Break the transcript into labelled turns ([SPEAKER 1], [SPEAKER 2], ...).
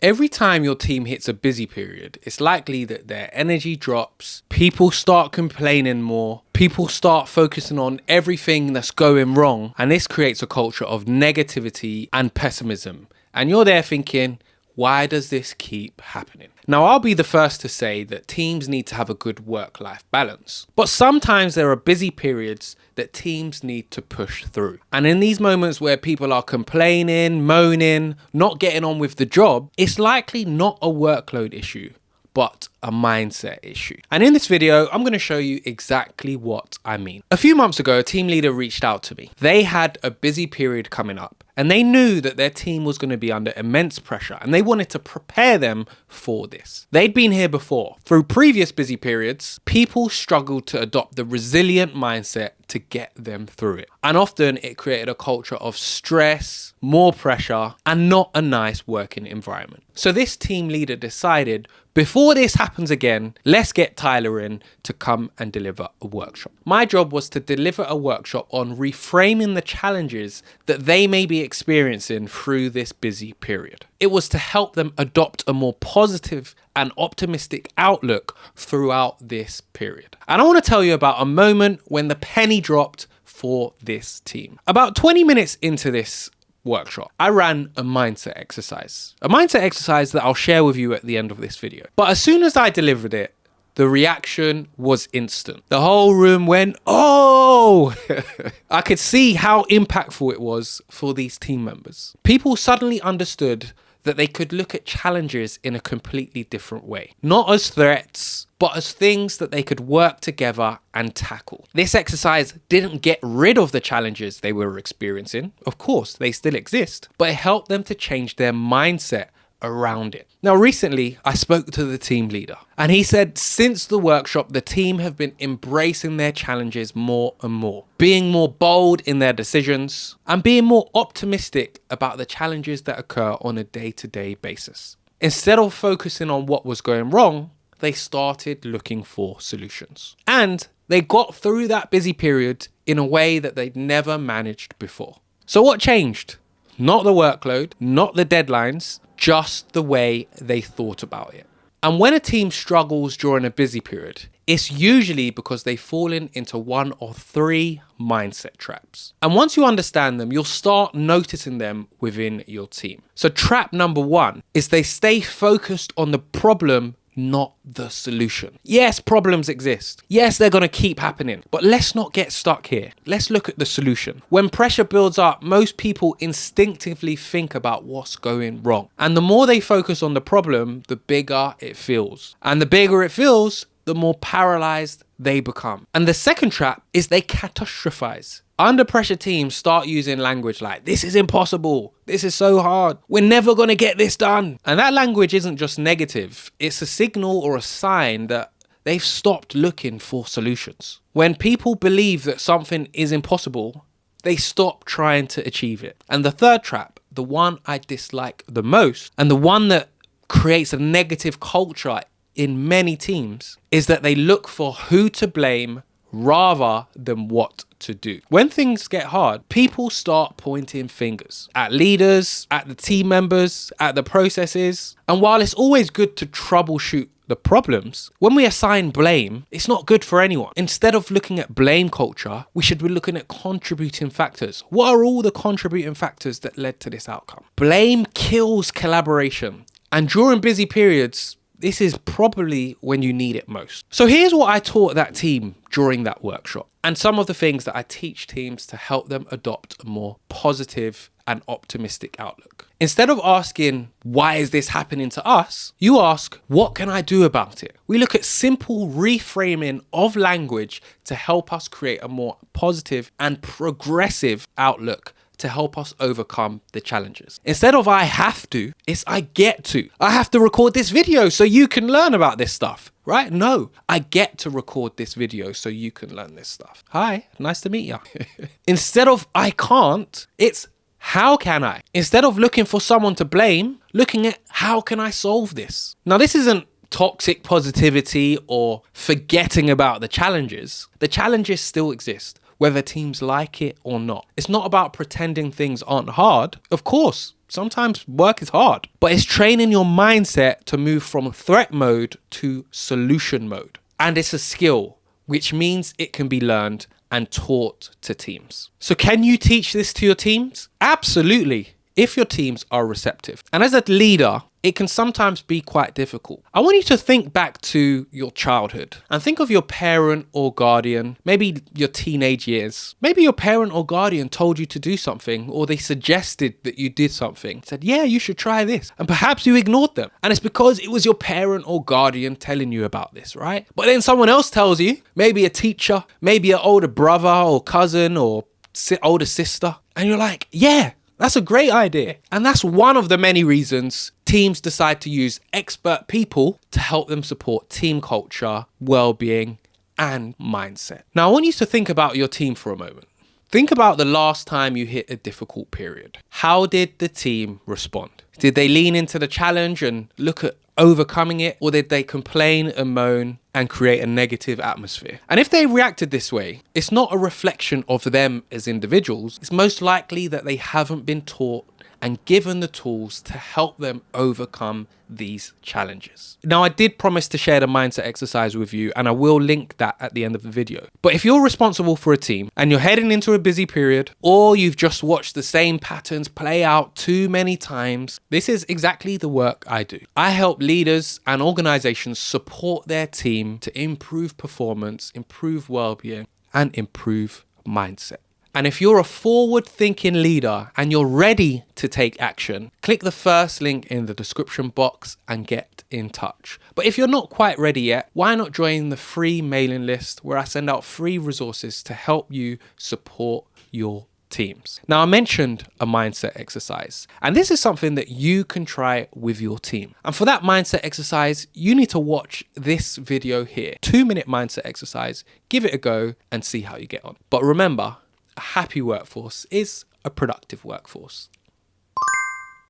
[SPEAKER 1] Every time your team hits a busy period, it's likely that their energy drops, people start complaining more, people start focusing on everything that's going wrong, and this creates a culture of negativity and pessimism. And you're there thinking, why does this keep happening? Now, I'll be the first to say that teams need to have a good work-life balance. But sometimes there are busy periods that teams need to push through. And in these moments where people are complaining, moaning, not getting on with the job, it's likely not a workload issue, but a mindset issue. And in this video, I'm going to show you exactly what I mean. A few months ago, a team leader reached out to me. They had a busy period coming up and they knew that their team was going to be under immense pressure and they wanted to prepare them for this. They'd been here before. Through previous busy periods, people struggled to adopt the resilient mindset to get them through it. And often it created a culture of stress, more pressure, and not a nice working environment. So this team leader decided, before this happens again, let's get Tyler in to come and deliver a workshop. My job was to deliver a workshop on reframing the challenges that they may be experiencing through this busy period. It was to help them adopt a more positive and optimistic outlook throughout this period. And I want to tell you about a moment when the penny dropped for this team. About 20 minutes into this workshop, I ran a mindset exercise. A mindset exercise that I'll share with you at the end of this video. But as soon as I delivered it, the reaction was instant. The whole room went, oh! I could see how impactful it was for these team members. People suddenly understood that they could look at challenges in a completely different way. Not as threats, but as things that they could work together and tackle. This exercise didn't get rid of the challenges they were experiencing. Of course, they still exist, but it helped them to change their mindset around it. Now, recently, I spoke to the team leader and he said since the workshop, the team have been embracing their challenges more and more, being more bold in their decisions and being more optimistic about the challenges that occur on a day-to-day basis. Instead of focusing on what was going wrong, they started looking for solutions. And they got through that busy period in a way that they'd never managed before. So what changed? Not the workload, not the deadlines, just the way they thought about it. And when a team struggles during a busy period, it's usually because they've fallen into one or three mindset traps. And once you understand them, you'll start noticing them within your team. So trap number one is they stay focused on the problem, not the solution. Yes, problems exist. Yes, they're going to keep happening, but let's not get stuck here. Let's look at the solution. When pressure builds up, most people instinctively think about what's going wrong. And the more they focus on the problem, the bigger it feels. And the bigger it feels, the more paralyzed they become. And the second trap is they catastrophize. Under pressure teams start using language like, this is impossible, this is so hard, we're never going to get this done. And that language isn't just negative, it's a signal or a sign that they've stopped looking for solutions. When people believe that something is impossible, they stop trying to achieve it. And the third trap, the one I dislike the most, and the one that creates a negative culture in many teams, is that they look for who to blame rather than what to do. When things get hard, people start pointing fingers at leaders, at the team members, at the processes. And while it's always good to troubleshoot the problems, when we assign blame, it's not good for anyone. Instead of looking at blame culture, we should be looking at contributing factors. What are all the contributing factors that led to this outcome? Blame kills collaboration. And during busy periods, this is probably when you need it most. So here's what I taught that team during that workshop and some of the things that I teach teams to help them adopt a more positive and optimistic outlook. Instead of asking, why is this happening to us? You ask, what can I do about it? We look at simple reframing of language to help us create a more positive and progressive outlook to help us overcome the challenges. Instead of I have to, it's I get to. I have to record this video so you can learn about this stuff, right? No, I get to record this video so you can learn this stuff. Hi, nice to meet you. Instead of I can't, it's how can I? Instead of looking for someone to blame, looking at how can I solve this? Now, this isn't toxic positivity or forgetting about the challenges. The challenges still exist. whether teams like it or not. It's not about pretending things aren't hard. Of course, sometimes work is hard, but it's training your mindset to move from threat mode to solution mode. And it's a skill, which means it can be learned and taught to teams. So can you teach this to your teams? Absolutely, if your teams are receptive. And as a leader, it can sometimes be quite difficult. I want you to think back to your childhood and think of your parent or guardian, maybe your teenage years. Maybe your parent or guardian told you to do something, or they suggested that you did something, said, yeah, you should try this. And perhaps you ignored them. And it's because it was your parent or guardian telling you about this, right? But then someone else tells you, maybe a teacher, maybe an older brother or cousin or older sister. And you're like, yeah, that's a great idea. And that's one of the many reasons teams decide to use expert people to help them support team culture, well-being, and mindset. Now, I want you to think about your team for a moment. Think about the last time you hit a difficult period. How did the team respond? Did they lean into the challenge and look at overcoming it, or did they complain and moan and create a negative atmosphere? And if they reacted this way, it's not a reflection of them as individuals. It's most likely that they haven't been taught and given the tools to help them overcome these challenges. Now, I did promise to share the mindset exercise with you, and I will link that at the end of the video. But if you're responsible for a team and you're heading into a busy period, or you've just watched the same patterns play out too many times, this is exactly the work I do. I help leaders and organizations support their team to improve performance, improve well-being, and improve mindset. And if you're a forward-thinking leader and you're ready to take action, click the first link in the description box and get in touch. But if you're not quite ready yet, why not join the free mailing list where I send out free resources to help you support your teams. Now, I mentioned a mindset exercise, and this is something that you can try with your team. And for that mindset exercise, you need to watch this video here. 2-minute mindset exercise. Give it a go and see how you get on. But remember, a happy workforce is a productive workforce.